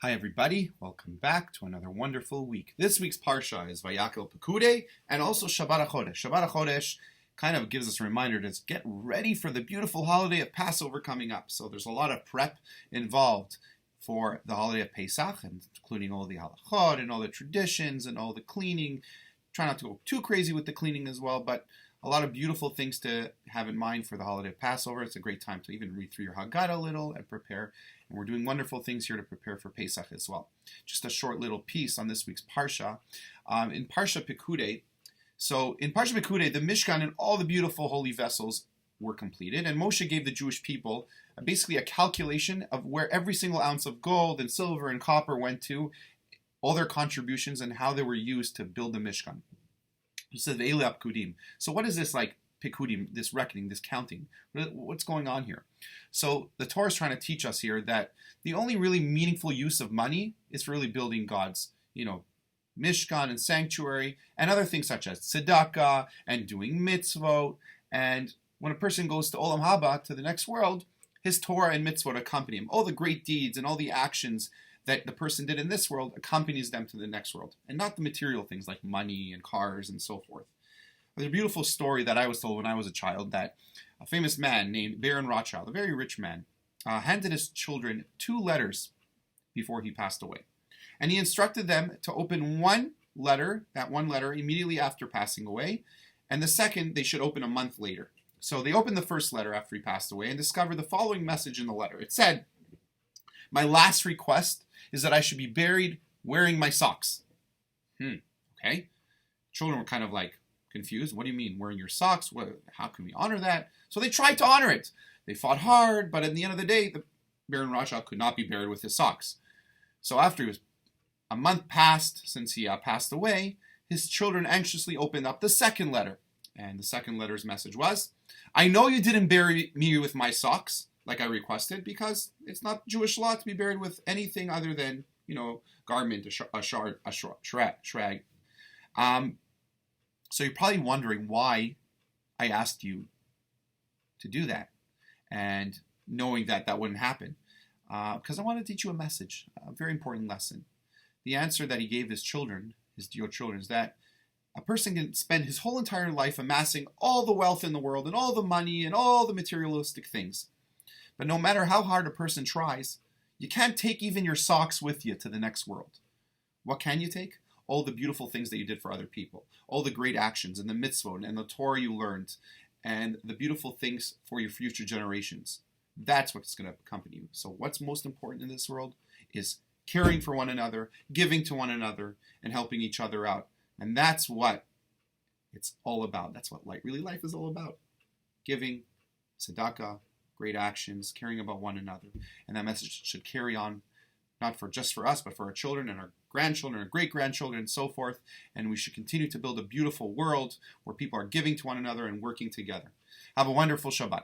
Hi everybody, welcome back to another wonderful week. This week's Parsha is Vayakel Pekudei and also Shabbat HaChodesh. Shabbat HaChodesh kind of gives us a reminder to get ready for the beautiful holiday of Passover coming up. So there's a lot of prep involved for the holiday of Pesach, and including all the halachot and all the traditions and all the cleaning. Try not to go too crazy with the cleaning as well, but a lot of beautiful things to have in mind for the holiday of Passover. It's a great time to even read through your Haggadah a little and prepare. And we're doing wonderful things here to prepare for Pesach as well. Just a short little piece on this week's Parsha. In Parsha Pekudei, so in Parsha Pekudei, the Mishkan and all the beautiful holy vessels were completed, and Moshe gave the Jewish people basically a calculation of where every single ounce of gold and silver and copper went to, all their contributions, and how they were used to build the Mishkan. He said, Ve'ele Apkudim. So what is this like Pekudim, this reckoning, this counting? What's going on here? So the Torah is trying to teach us here that the only really meaningful use of money is for really building God's, Mishkan and sanctuary and other things such as tzedakah and doing mitzvot. And when a person goes to Olam Haba, to the next world, his Torah and mitzvot accompany him. All the great deeds and all the actions that the person did in this world accompanies them to the next world, and not the material things like money and cars and so forth. There's a beautiful story that I was told when I was a child that a famous man named Baron Rothschild, a very rich man, handed his children 2 letters before he passed away. And he instructed them to open one letter immediately after passing away, and the second they should open a month later. So they opened the first letter after he passed away and discovered the following message in the letter. It said, "My last request is that I should be buried wearing my socks." Okay. Children were kind of like confused. What do you mean, wearing your socks? How can we honor that? So they tried to honor it. They fought hard, but at the end of the day, the Baron Rothschild could not be buried with his socks. So after a month passed since he passed away, his children anxiously opened up the second letter. And the second letter's message was, "I know you didn't bury me with my socks like I requested, because it's not Jewish law to be buried with anything other than, garment, a shrag. So you're probably wondering why I asked you to do that, and knowing that that wouldn't happen. Because I want to teach you a message, a very important lesson. The answer that he gave his children, his dear children, is that a person can spend his whole entire life amassing all the wealth in the world and all the money and all the materialistic things. But no matter how hard a person tries, you can't take even your socks with you to the next world. What can you take? All the beautiful things that you did for other people, all the great actions and the mitzvot and the Torah you learned, and the beautiful things for your future generations. That's what's going to accompany you. So what's most important in this world is caring for one another, giving to one another, and helping each other out. And that's what it's all about. That's what life is all about. Giving, tzedakah, great actions, caring about one another. And that message should carry on, not just for us, but for our children and our grandchildren, our great-grandchildren, and so forth. And we should continue to build a beautiful world where people are giving to one another and working together. Have a wonderful Shabbat.